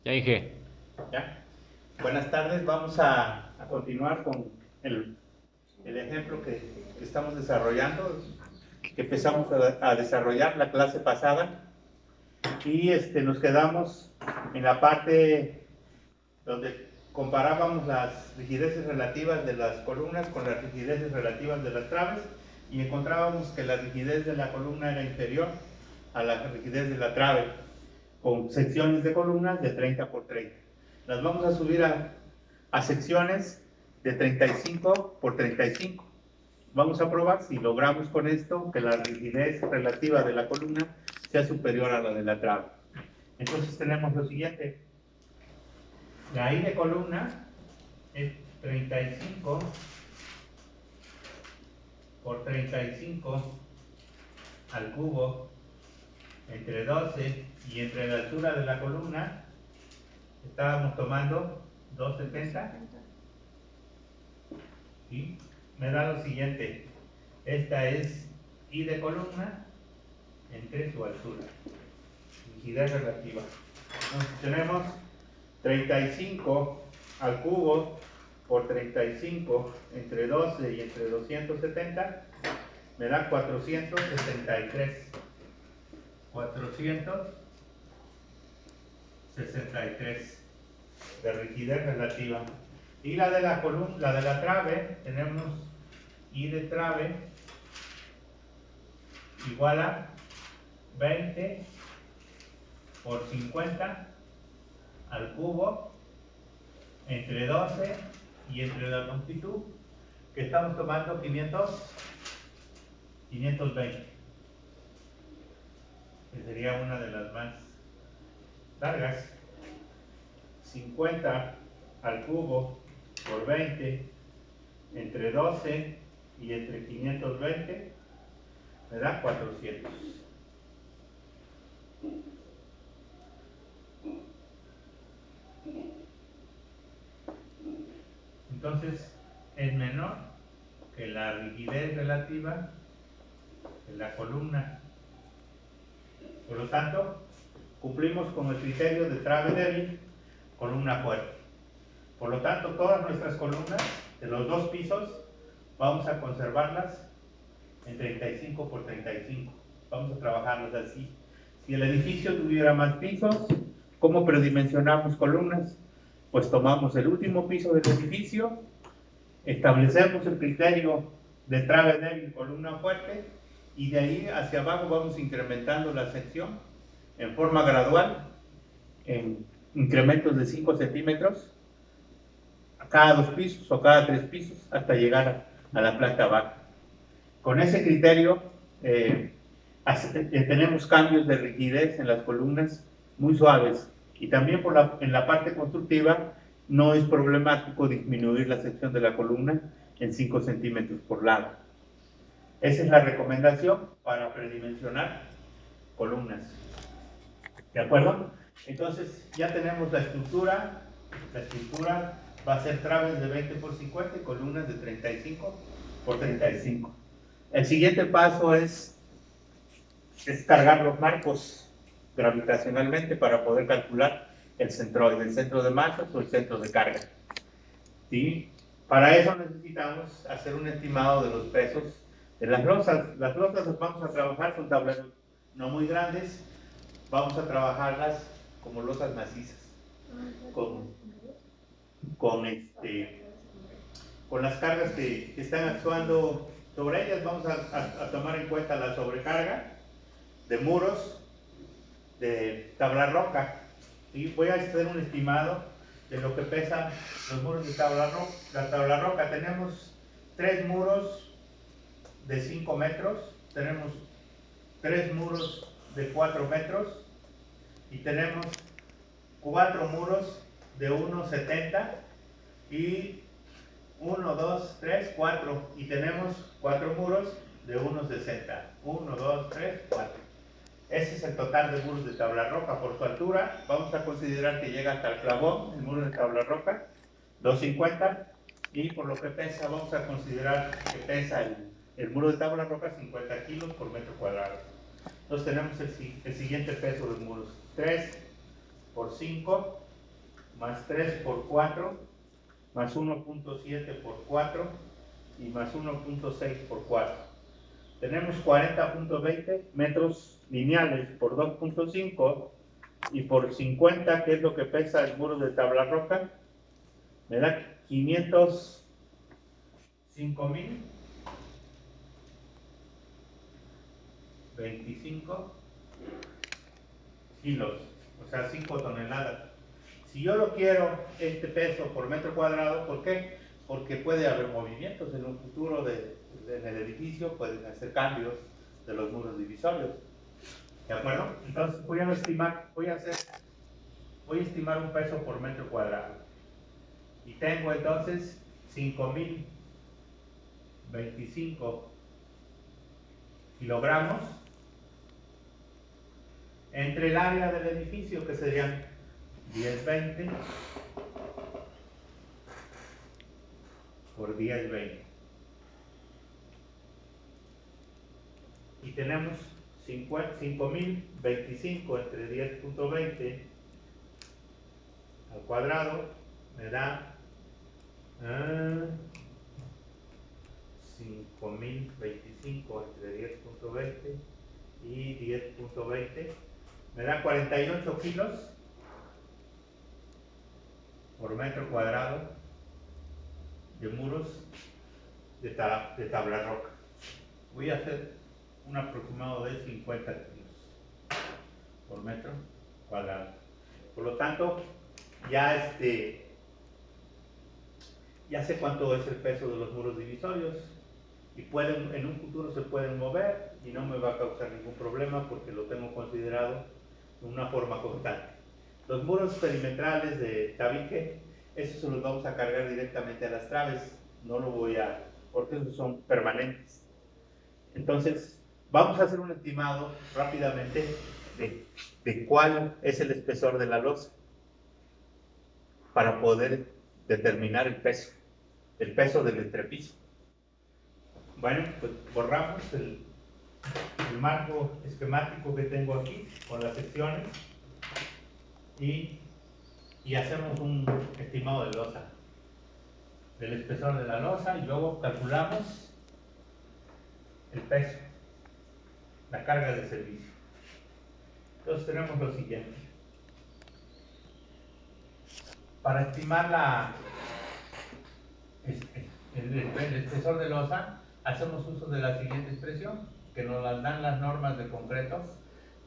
Ya dije. ¿Ya? Buenas tardes, vamos a continuar con el ejemplo que estamos desarrollando, que empezamos a desarrollar la clase pasada y nos quedamos en la parte donde comparábamos las rigideces relativas de las columnas con las rigideces relativas de las traves y encontrábamos que la rigidez de la columna era inferior a la rigidez de la trave, con secciones de columnas de 30 por 30. Las vamos a subir a secciones de 35 por 35. Vamos a probar si logramos con esto que la rigidez relativa de la columna sea superior a la de la trave. Entonces tenemos lo siguiente. La I de columna es 35 por 35 al cubo entre 12 y entre la altura de la columna estábamos tomando 270 y me da lo siguiente. Esta es I de columna entre su altura, rigidez relativa. Entonces tenemos 35 al cubo por 35 entre 12 y entre 270 me da 463. 463 de rigidez relativa. Y la de la columna, la de la trave, tenemos I de trave igual a 20 por 50 al cubo entre 12 y entre la longitud que estamos tomando 520, que sería una de las más largas. 50 al cubo por 20 entre 12 y entre 520 me da 400. Entonces es menor que la rigidez relativa de la columna. Por lo tanto, cumplimos con el criterio de trave débil, columna fuerte. Por lo tanto, todas nuestras columnas de los dos pisos vamos a conservarlas en 35 por 35. Vamos a trabajarlas así. Si el edificio tuviera más pisos, ¿cómo predimensionamos columnas? Pues tomamos el último piso del edificio, establecemos el criterio de trave débil, columna fuerte, y de ahí hacia abajo vamos incrementando la sección en forma gradual, en incrementos de 5 centímetros, a cada 2 pisos o cada 3 pisos, hasta llegar a la planta baja. Con ese criterio tenemos cambios de rigidez en las columnas muy suaves, y también en la parte constructiva no es problemático disminuir la sección de la columna en 5 centímetros por lado. Esa es la recomendación para predimensionar columnas. ¿De acuerdo? Entonces ya tenemos la estructura. La estructura va a ser traves de 20 por 50 y columnas de 35 por 35. El siguiente paso es cargar los marcos gravitacionalmente para poder calcular el centroide, el centro de masas o el centro de carga. ¿Sí? Para eso necesitamos hacer un estimado de los pesos de las losas. Las losas las vamos a trabajar con tableros no muy grandes, vamos a trabajarlas como losas macizas, con, con, con las cargas que están actuando sobre ellas. Vamos a tomar en cuenta la sobrecarga de muros de tabla roca. Y voy a hacer un estimado de lo que pesan los muros de tabla roca. La tabla roca, tenemos 3 muros de 5 metros, tenemos 3 muros de 4 metros y tenemos 4 muros de 1,70 y 1, 2, 3, 4, y tenemos 4 muros de 1,60. 1, 2, 3, 4. Ese es el total de muros de tabla roca. Por su altura, vamos a considerar que llega hasta el clavón, el muro de tabla roca, 250, y por lo que pesa, vamos a considerar que pesa el muro de tabla roca 50 kilos por metro cuadrado. Entonces tenemos el siguiente peso de muros: 3 por 5 más 3 por 4, más 1.7 por 4 y más 1.6 por 4. Tenemos 40.20 metros lineales por 2.5 y por 50, que es lo que pesa el muro de tabla roca, me da 505.025 kilos, o sea, 5 toneladas. Si yo lo quiero, este peso por metro cuadrado, ¿por qué? Porque puede haber movimientos en un futuro en el edificio, pueden hacer cambios de los muros divisorios. ¿De acuerdo? Entonces voy a estimar un peso por metro cuadrado. Y tengo entonces 5.025 kilogramos entre el área del edificio, que serían 1020 por 1020. Y tenemos 5.025 entre 10.20 al cuadrado, me da 5.025 entre 10.20 y 10.20, me da 48 kilos por metro cuadrado de muros de tabla roca. Voy a hacer un aproximado de 50 kilos por metro cuadrado. Por lo tanto, ya sé cuánto es el peso de los muros divisorios y en un futuro se pueden mover y no me va a causar ningún problema porque lo tengo considerado de una forma constante. Los muros perimetrales de tabique, esos se los vamos a cargar directamente a las traves, porque esos son permanentes. Entonces, vamos a hacer un estimado rápidamente de cuál es el espesor de la losa para poder determinar el peso del entrepiso. Bueno, pues borramos el marco esquemático que tengo aquí con las secciones y hacemos un estimado de losa, del espesor de la losa, y luego calculamos el peso, la carga de servicio. Entonces tenemos lo siguiente. Para estimar el espesor de losa, hacemos uso de la siguiente expresión, que nos las dan las normas de concreto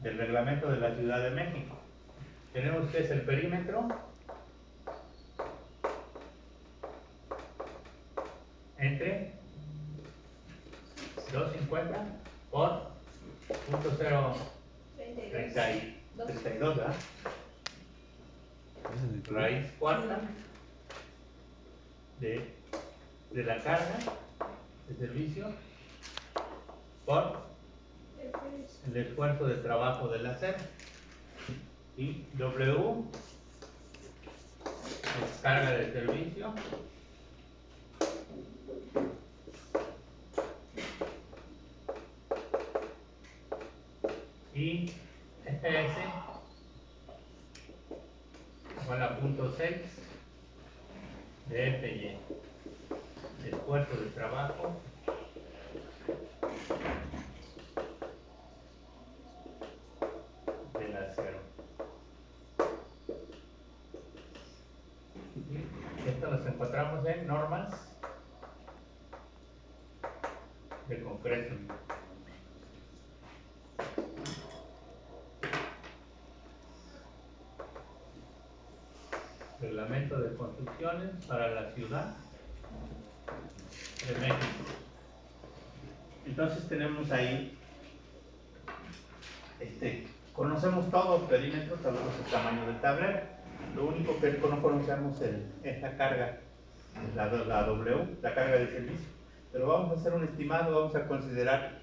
del reglamento de la Ciudad de México. Tenemos que es el perímetro entre 250 por 0.032, ¿verdad? Raíz cuarta de la carga de servicio por el esfuerzo de trabajo del acero. Y W es carga de servicio y FPS igual a 0.6 de FY, esfuerzo de trabajo del acero. Esto los encontramos en normas de concreto. Reglamento de construcciones para la Ciudad de México. Entonces tenemos ahí, conocemos todo el perímetro, sabemos el tamaño del tablero. Lo único que no conocemos es la carga, la W, la carga de servicio. Pero vamos a hacer un estimado, vamos a considerar,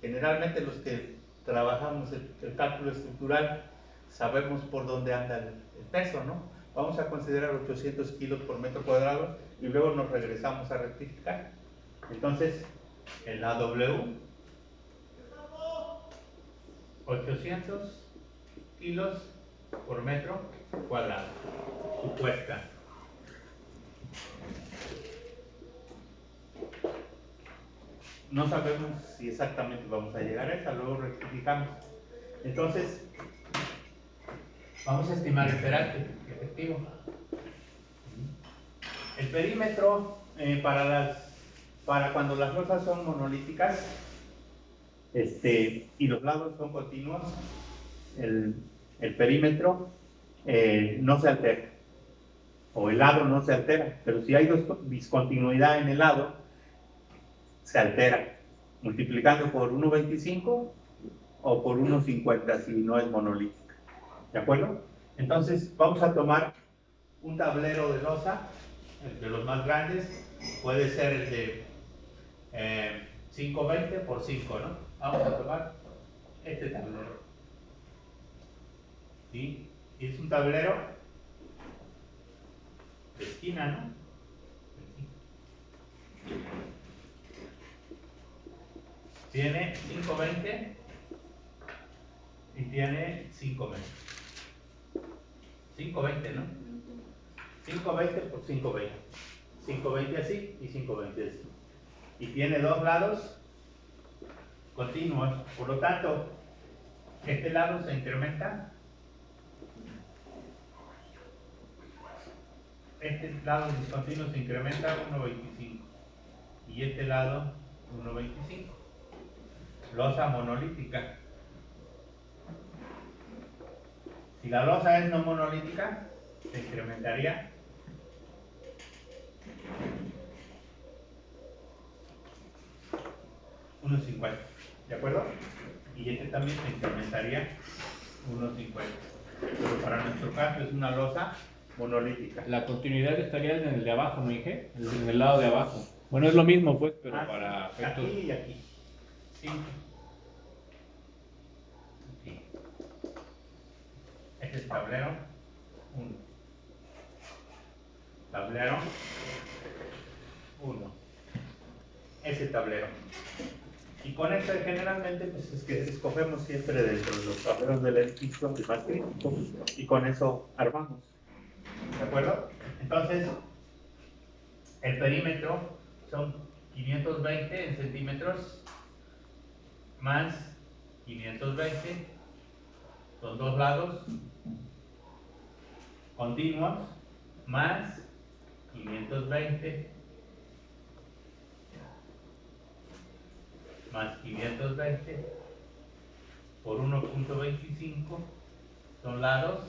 generalmente los que trabajamos el cálculo estructural, sabemos por dónde anda el peso, ¿no? Vamos a considerar 800 kilos por metro cuadrado y luego nos regresamos a rectificar. Entonces, en la W, 800 kilos por metro cuadrado. supuesta. No sabemos si exactamente vamos a llegar a esa, luego rectificamos. Entonces, vamos a estimar el peralte efectivo. El perímetro para cuando las losas son monolíticas y los lados son continuos, el perímetro no se altera, o el lado no se altera, pero si hay discontinuidad en el lado, se altera, multiplicando por 1,25 o por 1,50 si no es monolítica. ¿De acuerdo? Entonces vamos a tomar un tablero de losa, el de los más grandes, puede ser el de 520 por 5, ¿no? Vamos a tomar este tablero. ¿Sí? Y es un tablero de esquina, ¿no? Tiene 520 y tiene 520. 520, ¿no? 520 por 520. 520 así y 520 así. Y tiene dos lados continuos. Por lo tanto, este lado se incrementa. Este lado discontinuo se incrementa 1,25. Y este lado 1,25. Losa monolítica. Si la losa es no monolítica, se incrementaría 1,50. ¿De acuerdo? Y este también se incrementaría 1,50. Pero para nuestro caso es una losa monolítica. La continuidad estaría en el de abajo, ¿no dije? En el lado de abajo. Bueno, es lo mismo, pues, pero para efectos... Aquí y aquí. Sí. Aquí. Este es tablero 1. Tablero 1. Ese tablero. Y con esto generalmente pues es que escogemos siempre dentro de los tableros del edificio el más crítico y con eso armamos. ¿De acuerdo? Entonces, el perímetro son 520 en centímetros más 520, son dos lados continuos, más 520 más 520 por 1,25 son lados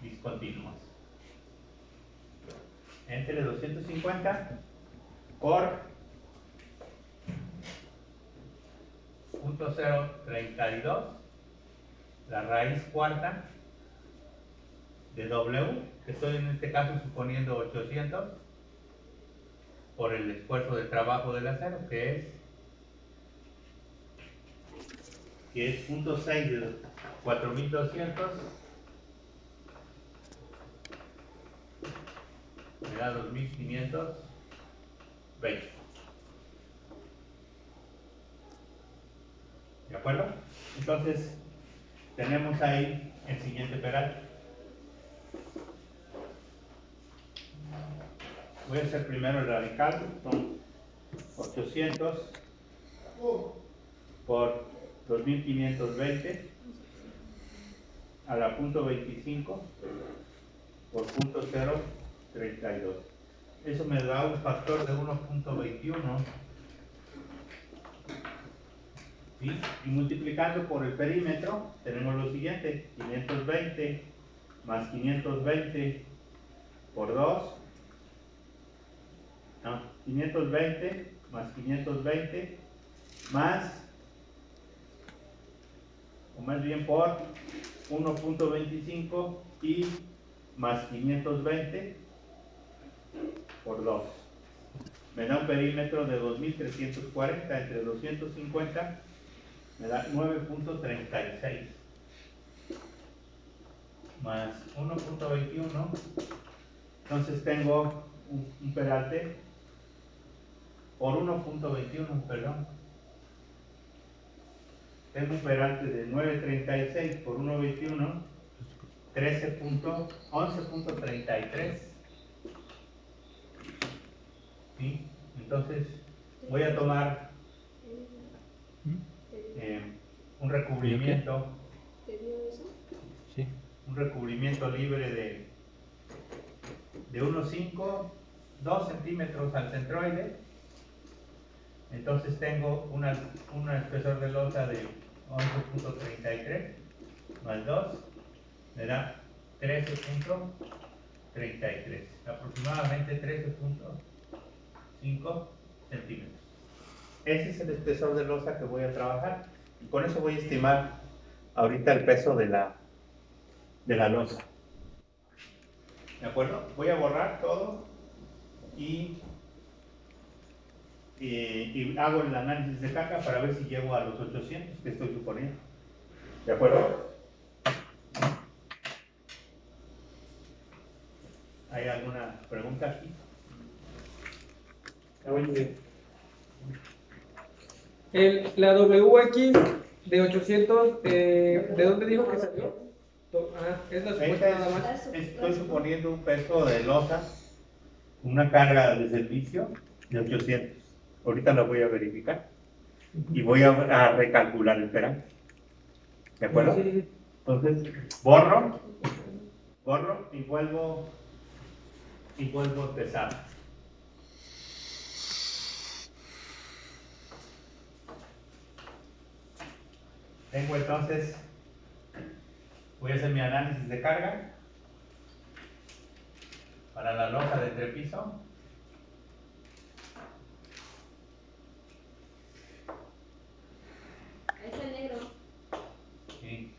discontinuos. Entre 250 por 0.032, la raíz cuarta de W, que estoy en este caso suponiendo 800, por el esfuerzo de trabajo del acero, que es 0.6 de 4.200, me da 2.520. ¿De acuerdo? Entonces, tenemos ahí el siguiente peralte. Voy a hacer primero el radical, son 800 por 2.520 a la 0.25 por 0.032. Eso me da un factor de 1.21. ¿Sí? Y multiplicando por el perímetro, tenemos lo siguiente: 520 más 520 por 2. No, 520 más 520 más, o más bien por 1.25 y más 520 por 2. Me da un perímetro de 2.340 entre 250, me da 9.36 más 1.21. Entonces tengo un peralte por 1.21, perdón. Tengo un peralte de 9.36 por 1.21 11.33. ¿Sí? Entonces voy a tomar un recubrimiento. Sí. Un recubrimiento libre de unos 2 centímetros al centroide. Entonces tengo un espesor de losa de 11.33 más 2 me da 13.33, aproximadamente 13.5 centímetros. Ese es el espesor de losa que voy a trabajar y con eso voy a estimar ahorita el peso de la losa. ¿De acuerdo? Voy a borrar todo y hago el análisis de carga para ver si llego a los 800 que estoy suponiendo. ¿De acuerdo? ¿Hay alguna pregunta aquí? La WX de 800, ¿de dónde dijo que salió? Es la supuesta nada más. Estoy suponiendo un peso de losa, una carga de servicio de 800. Ahorita la voy a verificar y voy a recalcular el perante. ¿De acuerdo? Sí. Entonces, borro y vuelvo a empezar. Tengo entonces, voy a hacer mi análisis de carga para la losa de entrepiso. Es el negro. Sí.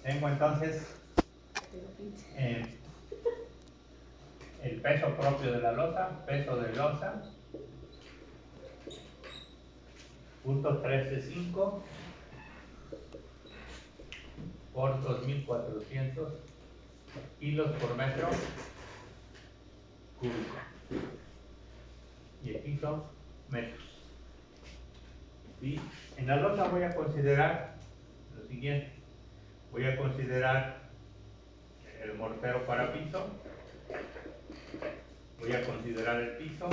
Tengo entonces el peso propio de la losa, peso de losa, .135 por 2.400 kilos por metro cúbico. Y el piso, metros. ¿Sí? En la losa voy a considerar lo siguiente. Voy a considerar el mortero para piso. Voy a considerar el piso,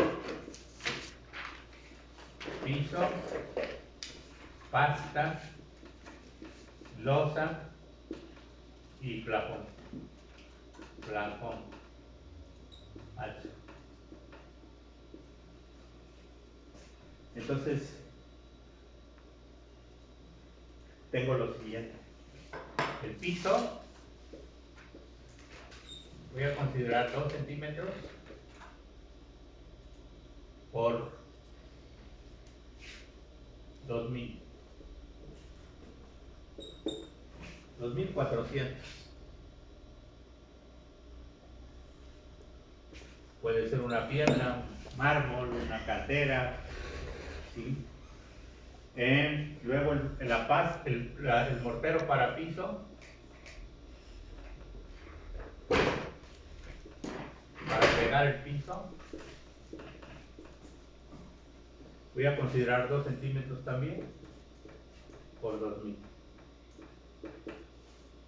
pasta, losa y plafón. H. Entonces, tengo lo siguiente. El piso, voy a considerar 2 centímetros por 2.000. 2.400. Puede ser una piedra, un mármol, una cantera, ¿sí? Luego el mortero para piso, para pegar el piso, voy a considerar 2 centímetros también por 2.000.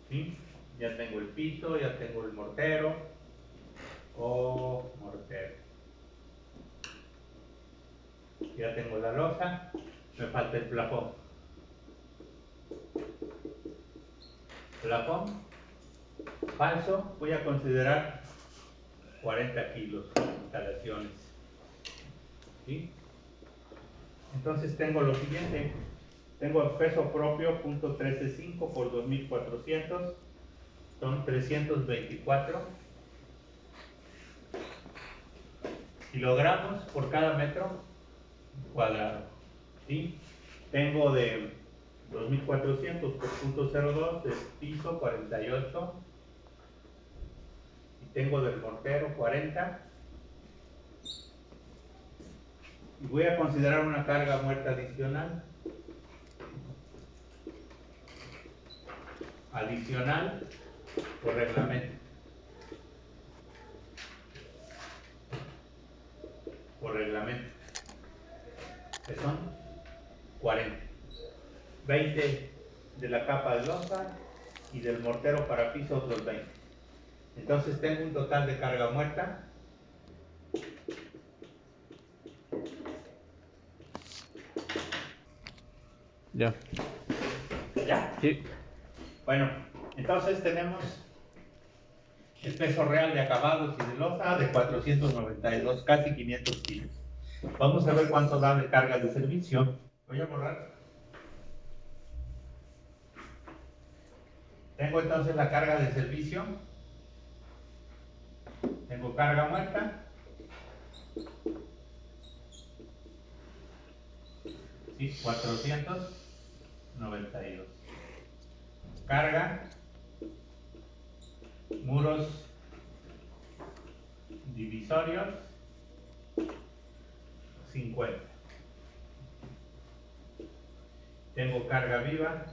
¿Sí? Ya tengo el piso, ya tengo el mortero o mortero. Ya tengo la losa, me falta el plafón. Plafón falso, voy a considerar 40 kilos instalaciones. ¿Sí? Entonces tengo lo siguiente. Tengo el peso propio, .135 por 2.400, son 324 kilogramos por cada metro cuadrado. ¿Sí? Tengo de 2.400 por .02 de piso 48 y tengo del mortero 40 y voy a considerar una carga muerta adicional por reglamento. que son 40. 20 de la capa de losa y del mortero para piso otros 20. Entonces tengo un total de carga muerta Ya. ¿Ya? Sí. Bueno, entonces tenemos el peso real de acabados y de losa de 492, casi 500 kilos. Vamos a ver cuánto da de carga de servicio. Voy a borrar. Tengo entonces la carga de servicio. Tengo carga muerta. Sí, 492. Carga. Muros divisorios. 50. Tengo carga viva.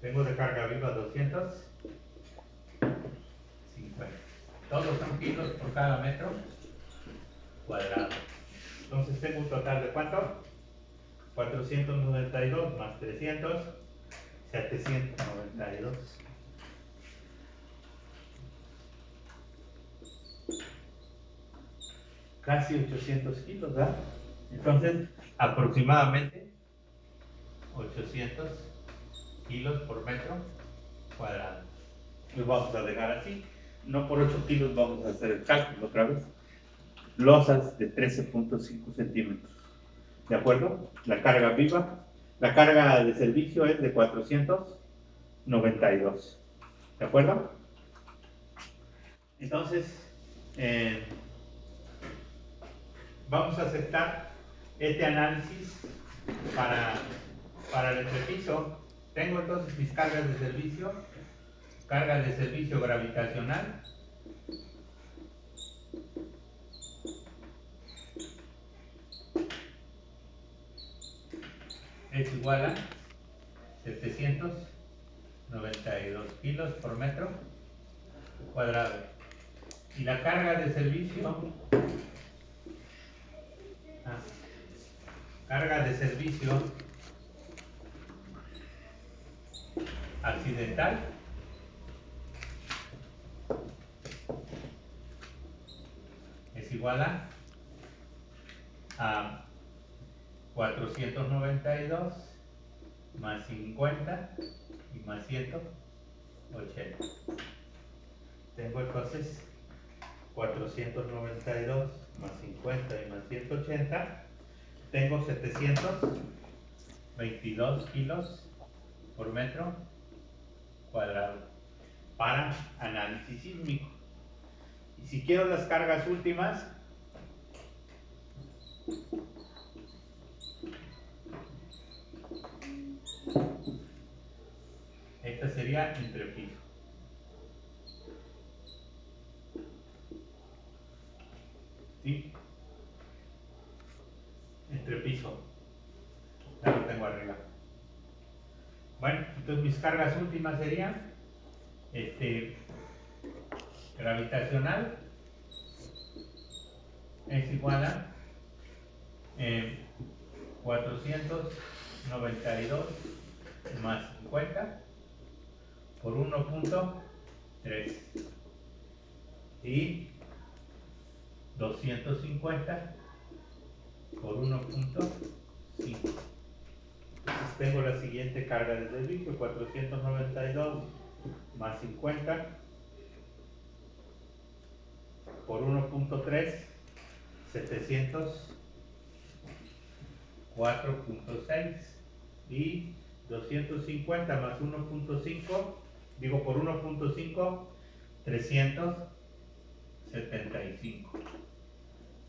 Tengo de carga viva 250. Todos son kilos por cada metro cuadrado. Entonces tengo un total de ¿cuánto? 492 más 300, 792. Casi 800 kilos, ¿verdad? Entonces, aproximadamente 800 kilos por metro cuadrado. Lo vamos a dejar así. No por 8 kilos vamos a hacer el cálculo otra vez. Losas de 13.5 centímetros. ¿De acuerdo? La carga viva. La carga de servicio es de 492. ¿De acuerdo? Entonces, vamos a aceptar este análisis para el entrepiso. Tengo entonces mis cargas de servicio. Carga de servicio gravitacional. Es igual a 792 kilos por metro cuadrado. Y la carga de servicio, accidental es igual a 492 más 50 y más 180. Tengo entonces 492 más 50 y más 180. Tengo 722 kilos por metro cuadrado para análisis sísmico. Y si quiero las cargas últimas, esta sería entrepiso. ¿Sí? Entrepiso. Ya lo tengo arriba. Bueno, entonces mis cargas últimas serían gravitacional es igual a 492 más 50 por 1.3 y 250 por 1.5. Entonces tengo la siguiente carga de servicio: 492 más 50 por 1.3, 704.6 y 250 más 1.5, digo por 1.5, 375.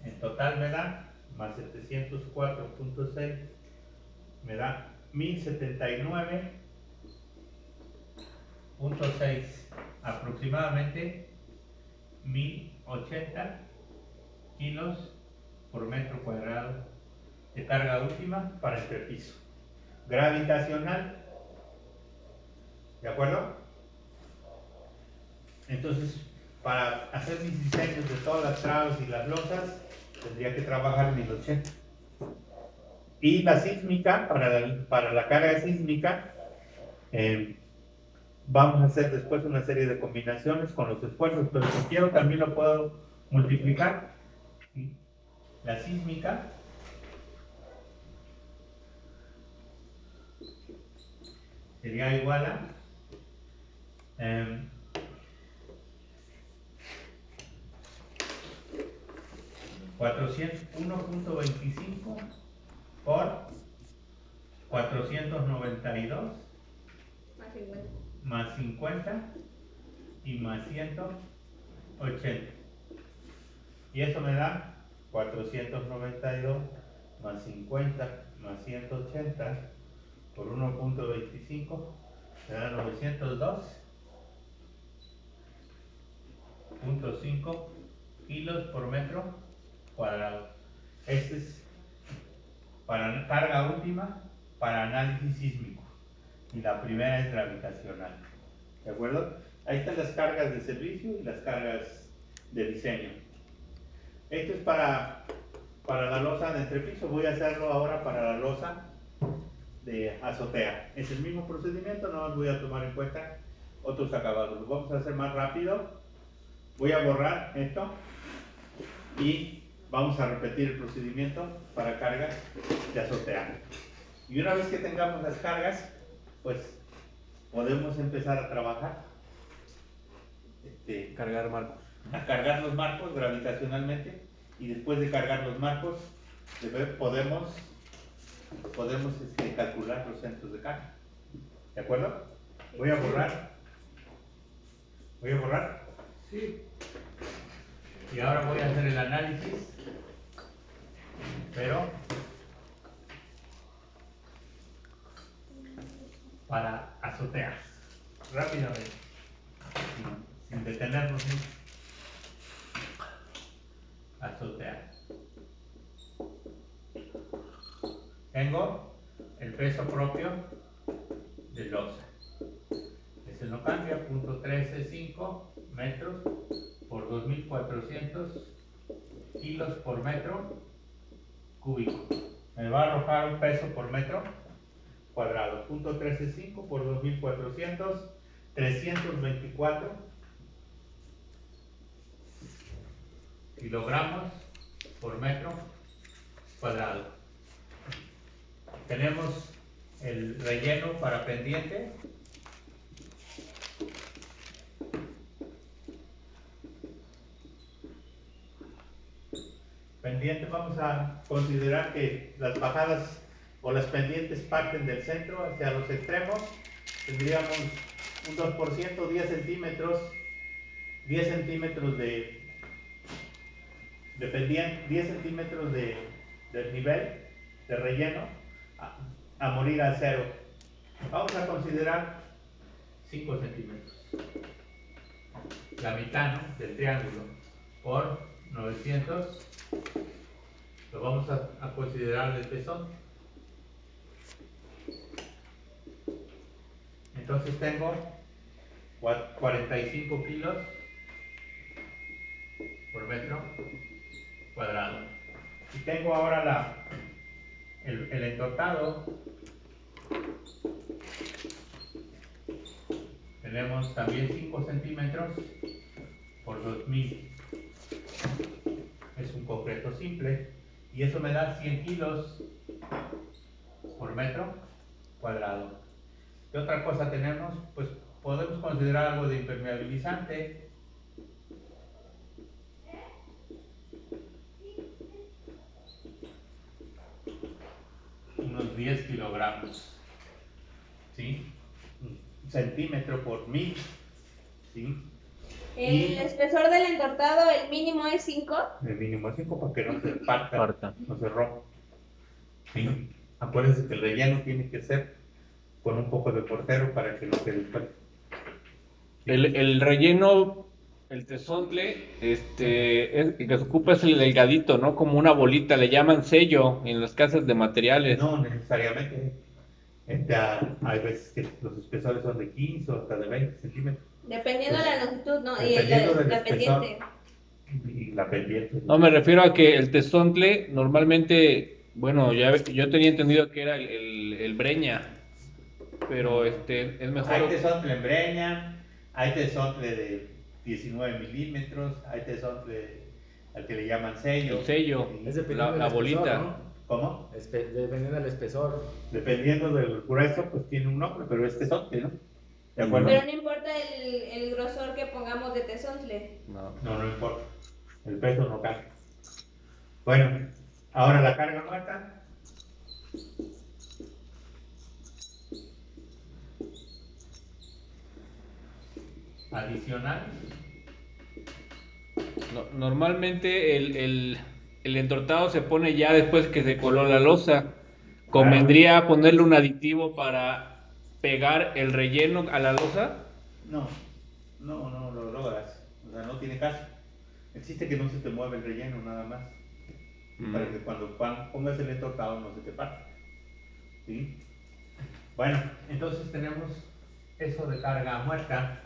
En total me da más 704.6, me da 1079.6, aproximadamente 1080 kilos por metro cuadrado de carga última para entrepiso. Gravitacional, ¿de acuerdo? Entonces, para hacer mis diseños de todas las traves y las losas, tendría que trabajar en 1080. Y la sísmica, para la carga sísmica, vamos a hacer después una serie de combinaciones con los esfuerzos, pero si quiero también lo puedo multiplicar. ¿Sí? La sísmica sería igual a 1.25 por 492 más 50 y más 180. Y eso me da 492 más 50 más 180 por 1.25, me da 902.5 kilos por metro cuadrado. Este es para carga última, para análisis sísmico. Y la primera es gravitacional. ¿De acuerdo? Ahí están las cargas de servicio y las cargas de diseño. Esto es para la losa de entrepiso. Voy a hacerlo ahora para la losa de azotea. Es el mismo procedimiento, nada más voy a tomar en cuenta otros acabados. Lo vamos a hacer más rápido. Voy a borrar esto y vamos a repetir el procedimiento para cargas de azotea. Y una vez que tengamos las cargas, pues podemos empezar a trabajar. Cargar marcos. A cargar los marcos gravitacionalmente, y después de cargar los marcos podemos calcular los centros de carga. ¿De acuerdo? Voy a borrar. Sí. Y ahora voy a hacer el análisis, pero para azoteas, rápidamente, sin detenernos mucho. Azotea. Tengo el peso propio de losa. Ese no cambia, 0.135 metros por 2.400 kilos por metro cúbico. Me va a arrojar un peso por metro cuadrado. 0.135 por 2.400, 324 kilogramos por metro cuadrado. Tenemos el relleno para pendiente. Pendiente, vamos a considerar que las bajadas o las pendientes parten del centro hacia los extremos. Tendríamos un 2%, 10 centímetros de pendiente, 10 centímetros de nivel de relleno a morir a cero. Vamos a considerar 5 centímetros. La mitad, ¿no?, del triángulo por 900. Lo vamos a considerar el pezón. Entonces tengo 45 kilos por metro cuadrado. Y tengo ahora el entortado. Tenemos también 5 centímetros por 2000. Es un concreto simple. Y eso me da 100 kilos por metro cuadrado. ¿Qué otra cosa tenemos? Pues podemos considerar algo de impermeabilizante. Unos 10 kilogramos. ¿Sí? Un centímetro por 1000. ¿Sí? El espesor del entortado, el mínimo es 5. El mínimo es 5 para que no se parta, no se rompa. ¿Sí? Acuérdense que el relleno tiene que ser con un poco de portero para que no se despegue. ¿Sí? El relleno, el tezontle, el que se ocupa es el delgadito, ¿no? Como una bolita, le llaman sello en las casas de materiales. No necesariamente. Hay veces que los espesores son de 15 o hasta de 20 centímetros. Dependiendo de la longitud, ¿no? Y Dependiendo del la espesor. pendiente. Y la pendiente. No, me refiero a que el tezontle normalmente, bueno, yo tenía entendido que era el breña, pero es mejor. Hay tezontle en breña, hay tezontle de 19 milímetros, hay tezontle al que le llaman sello. El sello, Sí. Es dependiendo la del espesor, bolita. ¿no? ¿Cómo? Dependiendo del espesor. Dependiendo del grueso, pues tiene un nombre, pero es tezontle, ¿no? ¿De acuerdo? Pero no importa el grosor que pongamos de tezontle. No. No importa. El peso no cambia. Bueno, ahora la carga muerta. Adicional. Normalmente el entortado se pone ya después que se coló la loza. ¿Convendría ponerle un aditivo para pegar el relleno a la loza? No lo logras. O sea, no tiene caso. Existe que no se te mueve el relleno nada más. Para que cuando pongas el entortado no se te parte. ¿Sí? Bueno, entonces tenemos eso de carga muerta.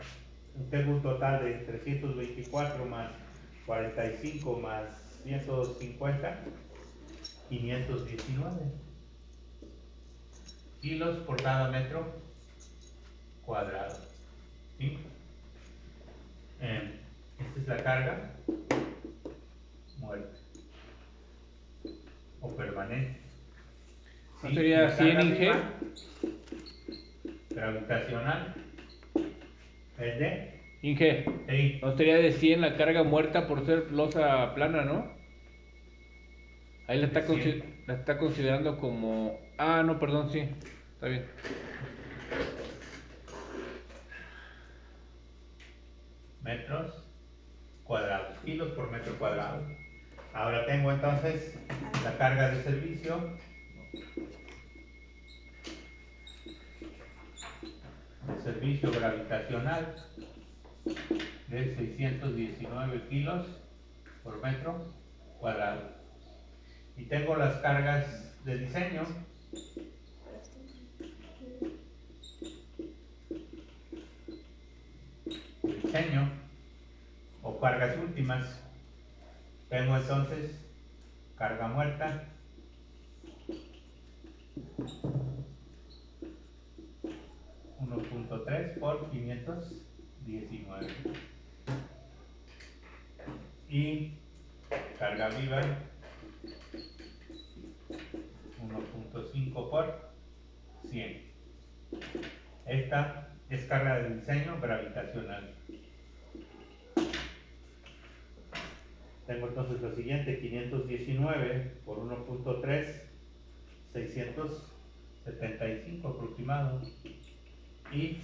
Tengo un total de 324 más 45 más 150, 519 kilos por cada metro cuadrado. ¿Sí? Esta es la carga muerta o permanente. ¿No sería 100 Inge? Gravitacional es de Inge, sí. ¿no sería de 100 la carga muerta por ser loza plana, no? Ahí la está considerando como... Ah, no, perdón, sí, está bien. Metros cuadrados, kilos por metro cuadrado. Ahora tengo entonces la carga de servicio. De servicio gravitacional de 619 kilos por metro cuadrado. Y tengo las cargas de diseño. O cargas últimas. Tengo entonces carga muerta, 1.3 por 519 y carga viva 1.5 por 100. Esta es carga de diseño gravitacional. Tengo entonces lo siguiente: 519 por 1.3, 675 aproximado, y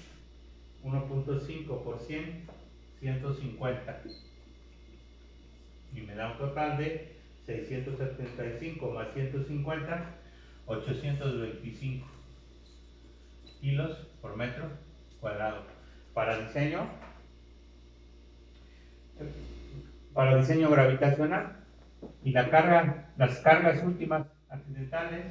1.5 por 100, 150, y me da un total de 675 más 150, 825 kilos por metro cuadrado. Para diseño gravitacional. Y las cargas últimas accidentales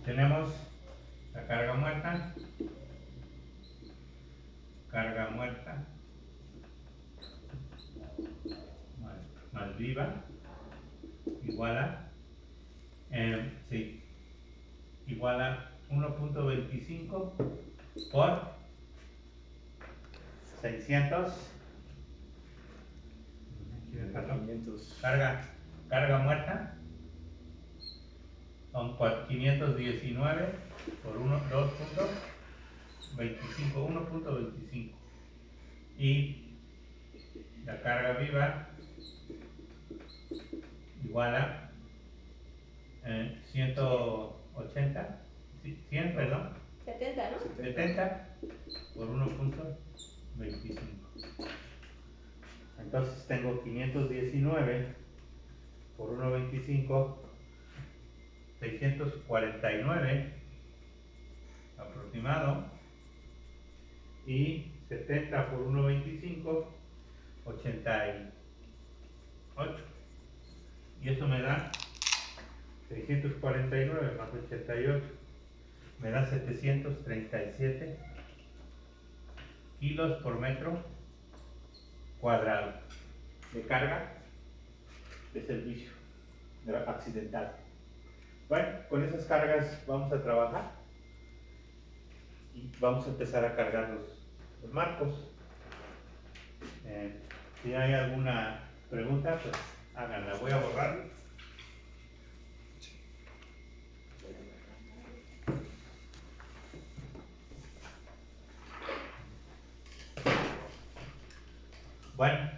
tenemos la carga muerta más viva igual a 1.25 por 600. 500. Carga muerta son 519 por 1.25 y la carga viva igual a 180, 100, perdón, 70, ¿no? 70 por 1.25. Entonces tengo 519 por 1.25, 649 aproximado y 70 por 1.25, 88. Y eso me da 649 más 88, me da 737 kilos por metro cuadrado de carga de servicio accidental. Bueno, con esas cargas vamos a trabajar y vamos a empezar a cargar los marcos. Si hay alguna pregunta, pues háganla. Voy a borrar. Bueno,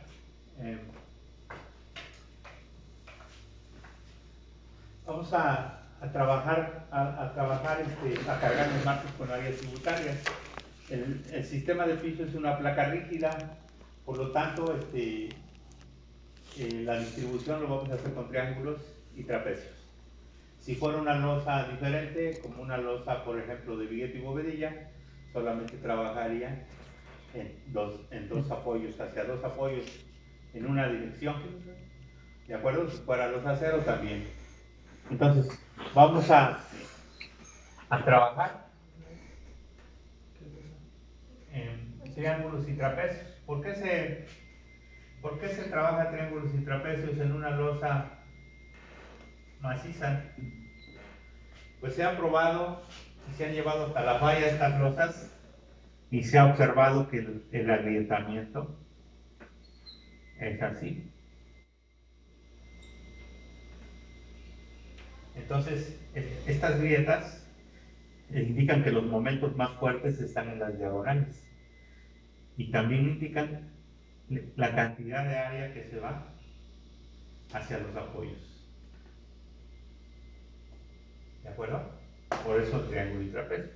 vamos a trabajar, a cargar los marcos con áreas tributarias. El sistema de piso es una placa rígida, por lo tanto, la distribución lo vamos a hacer con triángulos y trapecios. Si fuera una losa diferente, como una losa, por ejemplo, de Vigueta y Bovedilla, solamente trabajaría en dos apoyos, hacia dos apoyos en una dirección, ¿de acuerdo? Si fuera losa acero también. Entonces, vamos a trabajar en triángulos y trapecios. ¿Por qué se trabaja triángulos y trapecios en una losa maciza? Pues se ha probado y se han llevado hasta la falla estas losas y se ha observado que el agrietamiento es así. Entonces, estas grietas indican que los momentos más fuertes están en las diagonales y también indican la cantidad de área que se va hacia los apoyos. ¿De acuerdo? Por eso triángulo y trapecio.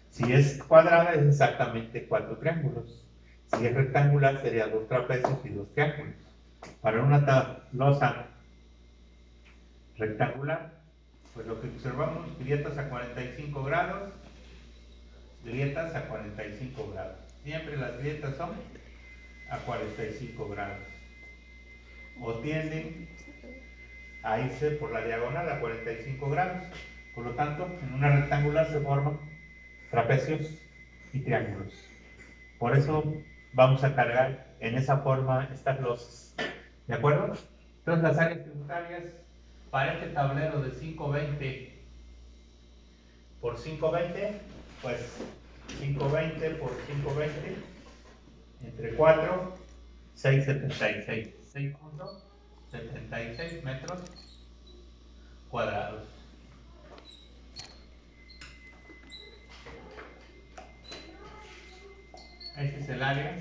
Si es cuadrada es exactamente 4 triángulos. Si es rectangular sería 2 trapecios y 2 triángulos. Para una losa rectangular, pues lo que observamos, grietas a 45 grados, grietas a 45 grados. Siempre las grietas son a 45 grados. O tienden a irse por la diagonal a 45 grados. Por lo tanto, en una rectangular se forman trapecios y triángulos. Por eso vamos a cargar en esa forma estas losas. ¿De acuerdo? Entonces las áreas tributarias para este tablero de 520 por 520, pues 520 por 520 entre 4, 676. 6.76 metros cuadrados. Ese es el área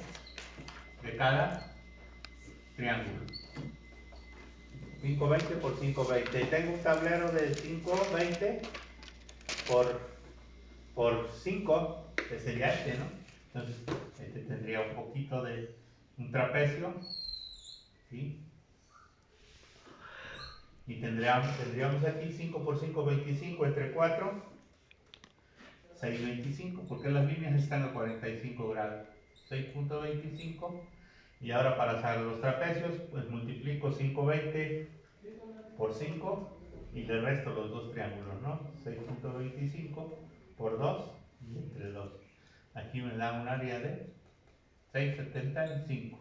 de cada triángulo. 520 por 520. Tengo un tablero de 520 por 5, que sería este, ¿no? Entonces, este tendría un poquito de un trapecio, ¿sí? Y tendríamos aquí 5 por 5, 25 entre 4, 625, porque las líneas están a 45 grados. 6.25. Y ahora para hacer los trapecios, pues multiplico 520 por 5 y le resto los dos triángulos, ¿no? 6.25 por 2 y entre 2. Aquí me da un área de 6.75,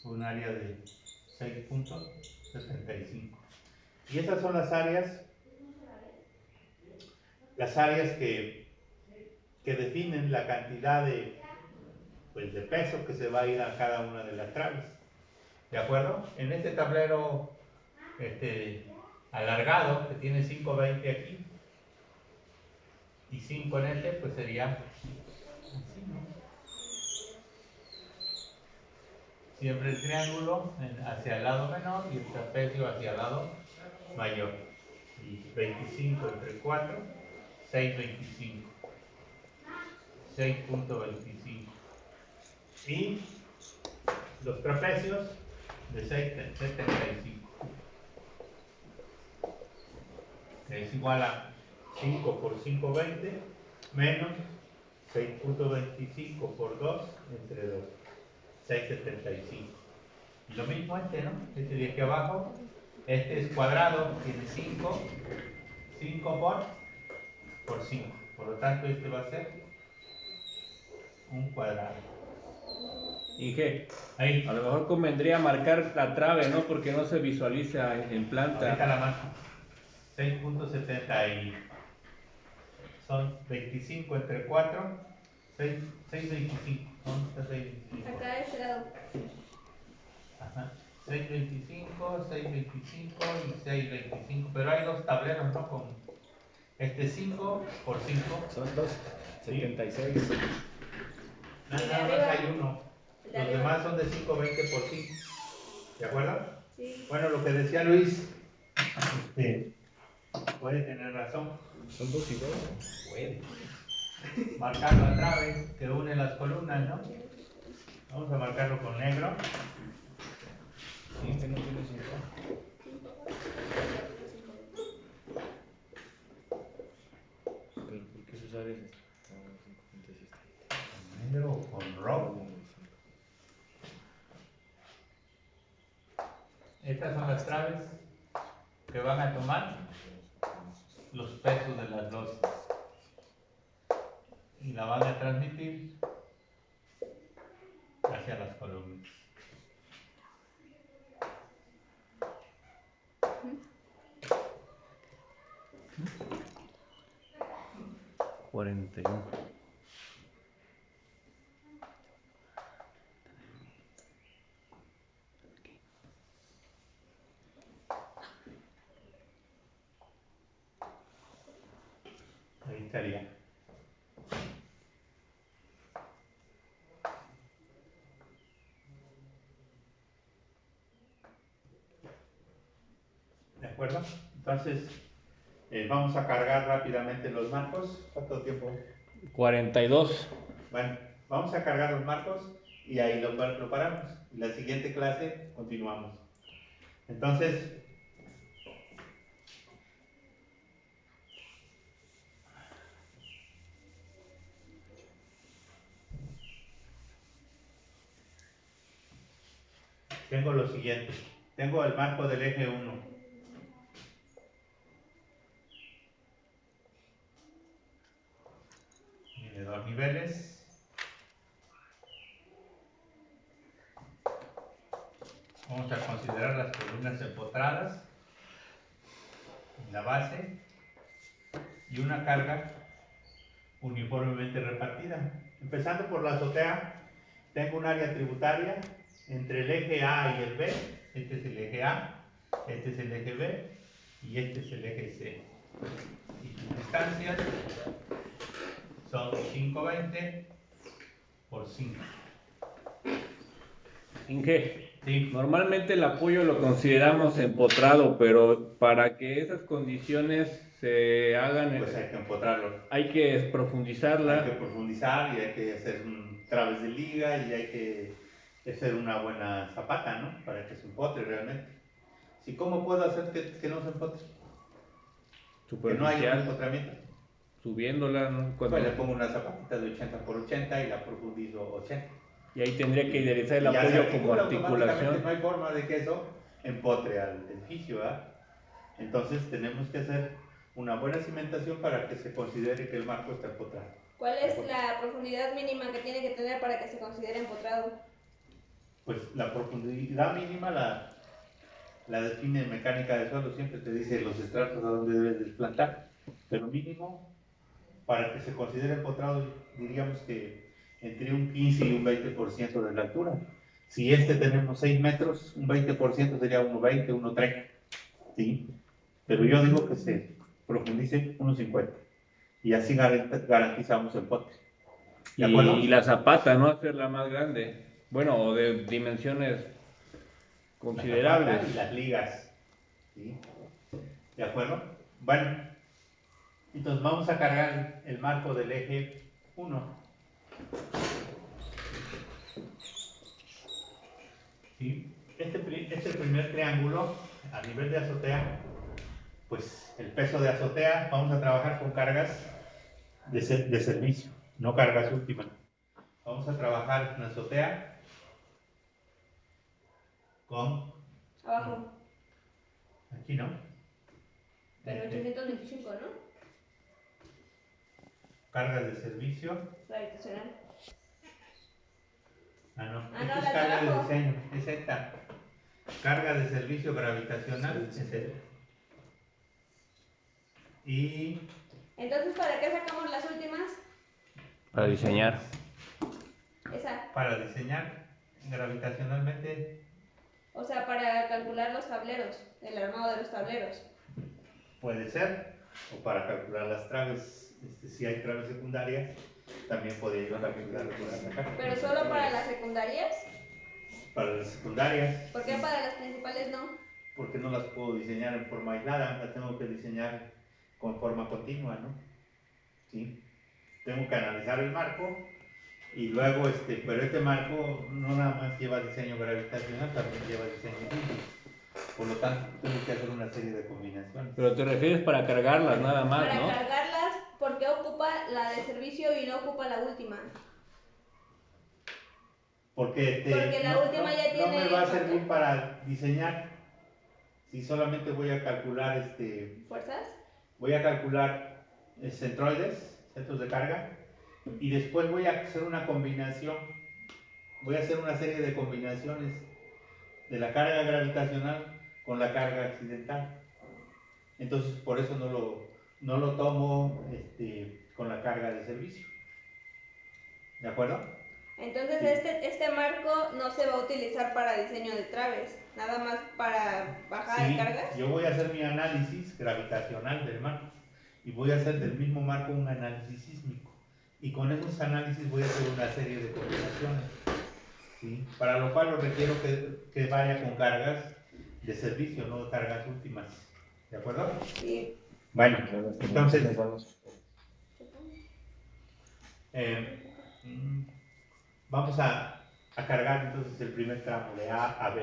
un área de 6.75. Y esas son las áreas que definen la cantidad de peso que se va a ir a cada una de las traves. ¿De acuerdo? En este tablero alargado, que tiene 520 aquí y 5 en este, pues sería así, ¿no? Siempre el triángulo hacia el lado menor y el trapecio hacia el lado mayor. Y 25 entre 4, 6.25. 6.25. Y los trapecios de 6.75. Es igual a 5 por 5.20 menos 6.25 por 2 entre 2. 6.75. Y lo mismo este, ¿no? Este de aquí abajo. Este es cuadrado, tiene 5. 5 por 5. Por lo tanto, este va a ser un cuadrado. Inge, Ahí. a lo mejor convendría marcar la trave, ¿no? Porque no se visualiza en planta. Ahorita la marco. 6.70 y son 25 entre 4. 6.25. ¿Dónde está 6.25? Acá de este lado. Ajá. 6.25, 6.25 y 6.25. Pero hay dos tableros, ¿no? Con 5 por 5. Son 2.76. Nada más hay uno. Los demás son de 5.20 por 5. ¿De acuerdo? Sí. Bueno, lo que decía Luis, puede tener razón. Son 2 y 2. Puede. Marcar la trave que une las columnas, ¿no? Vamos a marcarlo con negro. Este no tiene 5. Pero ¿por qué usar ese? Negro o con rojo. Estas son las traves que van a tomar los pesos de las losas y la van a transmitir hacia las columnas. Ahí estaría. ¿De acuerdo? Entonces, vamos a cargar rápidamente los marcos. ¿Cuánto tiempo? 42. Bueno, vamos a cargar los marcos y ahí lo paramos. En la siguiente clase continuamos. Entonces, tengo lo siguiente. Tengo el marco del eje 1. Tiene 2 niveles. Vamos a considerar las columnas empotradas, la base y una carga uniformemente repartida. Empezando por la azotea, tengo un área tributaria entre el eje A y el B. Este es el eje A, este es el eje B y este es el eje C. Y sus distancias son 520 por 5. Inge, Sí. normalmente el apoyo lo consideramos empotrado, pero para que esas condiciones se hagan, Pues hay que empotrarlo. hay que profundizarla. Hay que profundizar y hay que hacer traves de liga y hay que hacer una buena zapata, ¿no? Para que se empotre realmente. ¿Sí, cómo puedo hacer que no se empotre? Que no haya un Superficial, empotramiento. subiéndola, ¿no? Pues le pongo una zapatita de 80 por 80 y la profundizo 80. Y ahí tendría que idealizar el Y ya se apoyo como articula automáticamente. articulación. No hay forma de que eso empotre al edificio, ¿verdad? Entonces tenemos que hacer una buena cimentación para que se considere que el marco está empotrado. ¿Cuál es la profundidad mínima que tiene que tener para que se considere empotrado? Pues la profundidad mínima la define mecánica de suelo, siempre te dice los estratos a donde debes desplantar, pero mínimo para que se considere empotrado diríamos que entre un 15 y un 20% de la altura. Si tenemos 6 metros, un 20% sería 1,20, 1,30, ¿sí? Pero yo digo que se profundice 1,50 y así garantizamos el pote. ¿De acuerdo? Y la zapata, ¿no? Hacerla más grande. Bueno, o de dimensiones considerables. Y las ligas, ¿sí? ¿De acuerdo? Bueno, entonces vamos a cargar el marco del eje 1. ¿Sí? Este primer triángulo a nivel de azotea, pues el peso de azotea, vamos a trabajar con cargas de servicio. no cargas últimas. Vamos a trabajar en la azotea con, Abajo. aquí no, Pero 825, ¿no? cargas de servicio. Gravitacional. Ah, no, Ah, esta no, es la de carga de abajo. diseño, es esta. Carga de servicio gravitacional, es esta. Y Entonces, ¿para qué sacamos las últimas? Para diseñar. Esa. para diseñar gravitacionalmente, O sea, para calcular los tableros, el armado de los tableros. puede ser, o para calcular las traves, si hay traves secundarias, también podría yo calcular acá. Pero solo para las secundarias. Para las secundarias, ¿Por qué para las principales no? porque no las puedo diseñar en forma aislada, las tengo que diseñar con forma continua, ¿no? ¿Sí? Tengo que analizar el marco y luego, pero este marco no nada más lleva diseño gravitacional, también lleva diseño físico. Por lo tanto, tengo que hacer una serie de combinaciones. Pero te refieres para cargarlas nada más, Para ¿no? cargarlas, ¿por qué ocupa la de servicio y no ocupa la última? Porque la última ya no tiene me va a servir para diseñar si solamente voy a calcular ¿fuerzas? voy a calcular centroides, centros de carga, y después voy a hacer una combinación, voy a hacer una serie de combinaciones de la carga gravitacional con la carga accidental. Entonces por eso no lo tomo con la carga de servicio. ¿De acuerdo? Entonces Sí. este marco no se va a utilizar para diseño de traves, nada más para bajada de cargas. Sí, yo voy a hacer mi análisis gravitacional del marco y voy a hacer del mismo marco un análisis sísmico. Y con esos análisis voy a hacer una serie de combinaciones. ¿Sí? Para lo cual lo requiero que vaya con cargas de servicio, no cargas últimas. ¿De acuerdo? Sí. Bueno, entonces vamos a cargar entonces el primer tramo de A a B.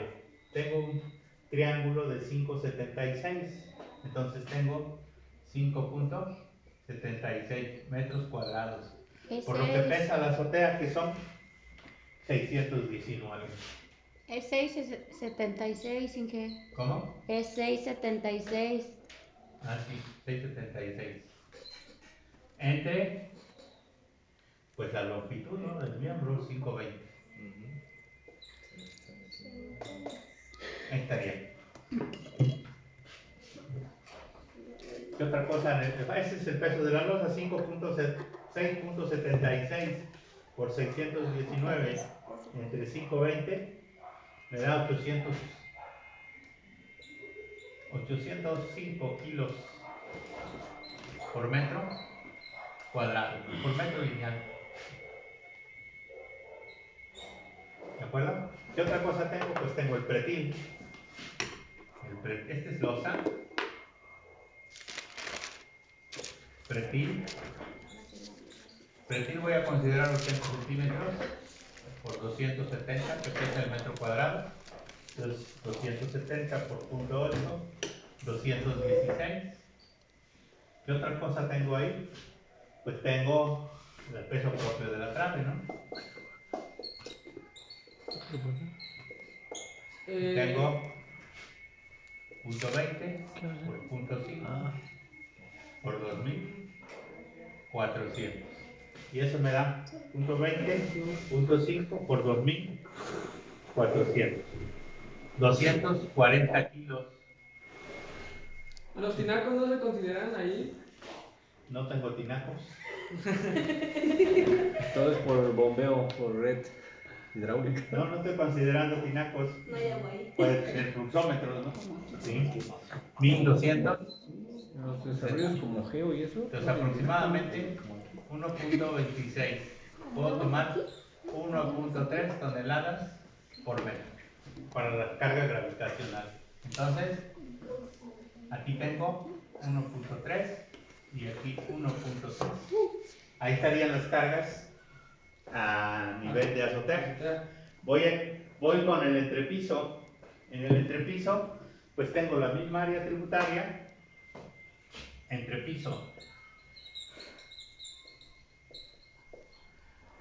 Tengo un triángulo de 5,76, entonces tengo 5,76 metros cuadrados, por lo que pesa la azotea, que son 619. Es 676, ¿sin qué? ¿Cómo? Es 676. Ah, sí, 6,76. Entre, pues la longitud, ¿no?, del miembro, 5,20. Ahí estaría. ¿Qué otra cosa? Ese es el peso de la losa, 6,76 por 619 entre 5,20 me da 805 kilos por metro cuadrado, por metro lineal. ¿De acuerdo? ¿Qué otra cosa tengo? Pues tengo el pretil. Este es losa. Pretil voy a considerar 80 centímetros por 270, que pesa el metro cuadrado. Entonces 270 por 0.8, 216. ¿Qué otra cosa tengo ahí? Pues tengo el peso propio de la trave, ¿no? Tengo 0.20 por 0.5 por 2.400. Y eso me da 0.20, 0.5 por 2.400. 240 kilos. ¿Los tinacos no se consideran ahí? No tengo tinacos. Todo es por bombeo, por red hidráulica. No estoy considerando tinacos. No hay agua ahí. Puede ser fluxómetros, ¿no? Sí. 1.200. Los desarrollos como Geo y eso. Entonces aproximadamente 1.26. Puedo tomar 1.3 toneladas por metro para la carga gravitacional. Entonces, aquí tengo 1.3 y aquí 1.3. Ahí estarían las cargas a nivel de azotea. Voy con el entrepiso. En el entrepiso, pues tengo la misma área tributaria. Entrepiso.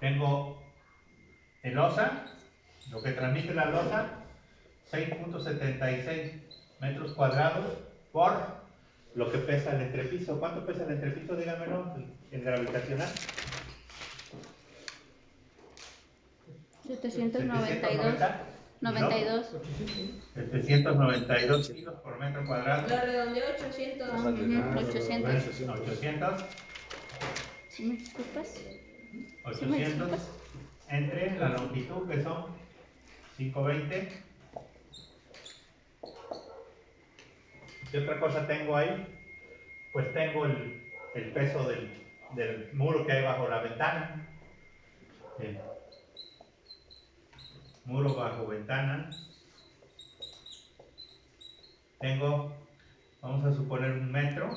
Tengo el losa, lo que transmite la losa, 6.76 metros cuadrados por lo que pesa el entrepiso. ¿Cuánto pesa el entrepiso? Díganmelo, el gravitacional. 792. 92. 792 kilos por metro cuadrado. Lo redondeo 800. 800. 800. ¿Sí me disculpas? 800 entre la longitud, que son 520. ¿Qué otra cosa tengo ahí? Pues tengo el peso del muro que hay bajo la ventana. Muro bajo ventana. Tengo, vamos a suponer, 1 metro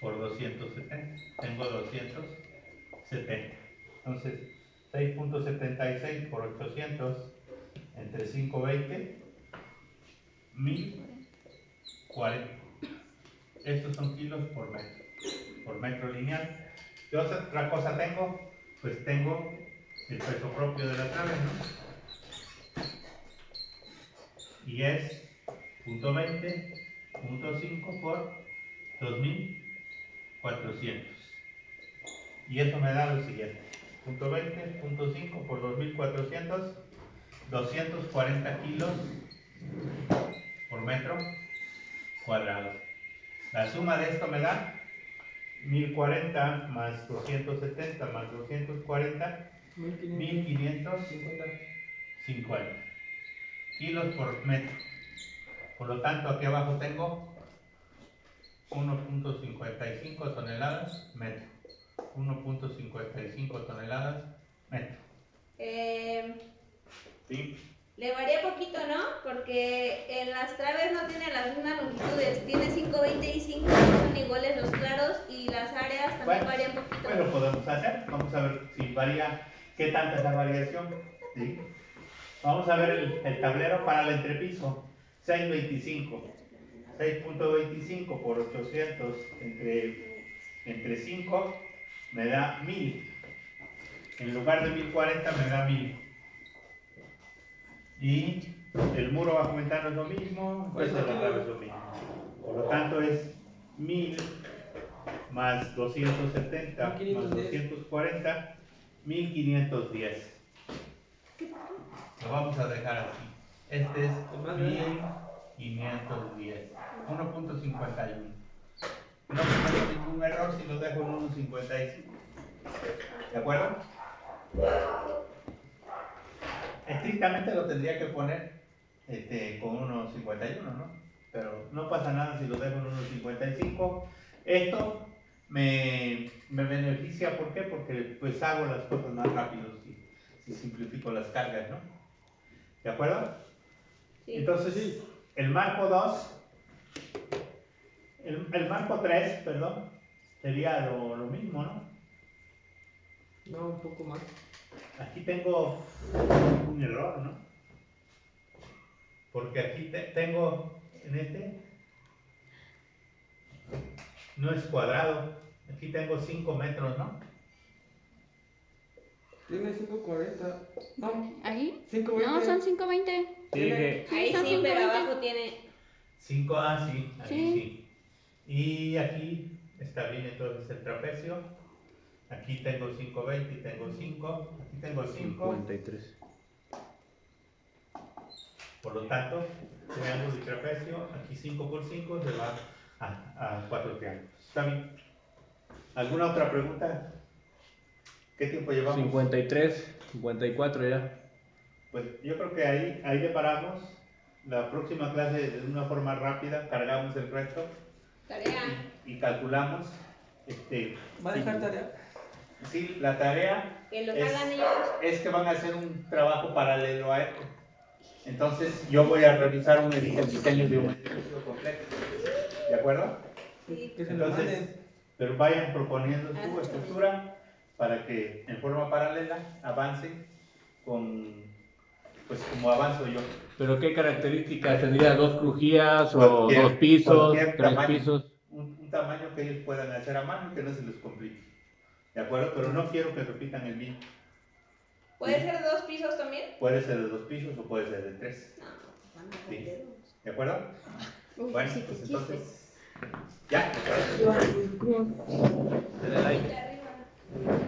por 270. Tengo 270. Entonces, 6.76 por 800 entre 520, 1040. Estos son kilos por metro lineal. ¿Qué otra cosa tengo? Pues tengo el peso propio de la trave, ¿no? Y es 0.20, 0.5 por 2400. Y eso me da lo siguiente: 0.20, 0.5 por 2400, 240 kilos por metro cuadrado. La suma de esto me da 1040 más 270 más 240, 1550 kilos por metro. Por lo tanto, aquí abajo tengo 1.55 toneladas metro. 1.55 toneladas metro. ¿Sí? Le varía poquito, ¿no? Porque en las traves no tiene las mismas longitudes. Tiene 520 y 5, son iguales los claros, y las áreas también varían poquito. Pues lo podemos hacer. Vamos a ver si varía, qué tanta es la variación. ¿Sí? Vamos a ver el tablero para el entrepiso. 6.25. 6.25 por 800 entre 5 me da 1000. En lugar de 1040 me da 1000. Y el muro bajo ventana es lo mismo, pues el trave es lo mismo. Por lo tanto es 1000 más 270 más 240, 1510. Lo vamos a dejar así. Este es 1510. 1.51. No tengo ningún error si lo dejo en 1.55. ¿De acuerdo? Estrictamente lo tendría que poner con 1.51, ¿no? Pero no pasa nada si lo dejo en 1.55. Esto me beneficia, ¿por qué? Porque pues hago las cosas más rápido si simplifico las cargas, ¿no? ¿De acuerdo? Sí. Entonces, el marco 2, el marco 3, perdón, sería lo mismo, ¿no? No, un poco más. Aquí tengo un error, ¿no? Porque aquí tengo, en no es cuadrado, aquí tengo 5 metros, ¿no? Tiene 540. No. ¿Ahí? 520. No, son 520. Sí, ahí son sí, pero 520. abajo tiene 5, sí, aquí sí. Y aquí está bien entonces el trapecio. Aquí tengo 520 y tengo 5. Aquí tengo 5. 53. Por lo tanto, triángulo y trapecio, aquí 5 por 5 se va a 4 triángulos. ¿Está bien? ¿Alguna otra pregunta? ¿Qué tiempo llevamos? 53, 54 ya. Pues yo creo que ahí le paramos. La próxima clase, de una forma rápida, cargamos el resto. tarea. Y calculamos. ¿Va a dejar tarea? Sí, la tarea Que lo hagan ellos. es que van a hacer un trabajo paralelo a esto. Entonces yo voy a realizar el diseño de un edificio completo. ¿De acuerdo? Sí. Entonces, pero vayan proponiendo su estructura para que en forma paralela avancen pues como avanzo yo. ¿Pero qué características tendría? ¿2 crujías o 2 pisos, 3 tamaño, pisos? un tamaño que ellos puedan hacer a mano y que no se les complique. ¿De acuerdo? Pero no quiero que repitan el mismo. ¿Puede ser de 2 pisos también? Puede ser de 2 pisos o puede ser de 3. No, van a Sí. ser ¿De acuerdo? Uy, Bueno, sí, pues qué entonces. chistes. ¿Ya? ¿De acuerdo?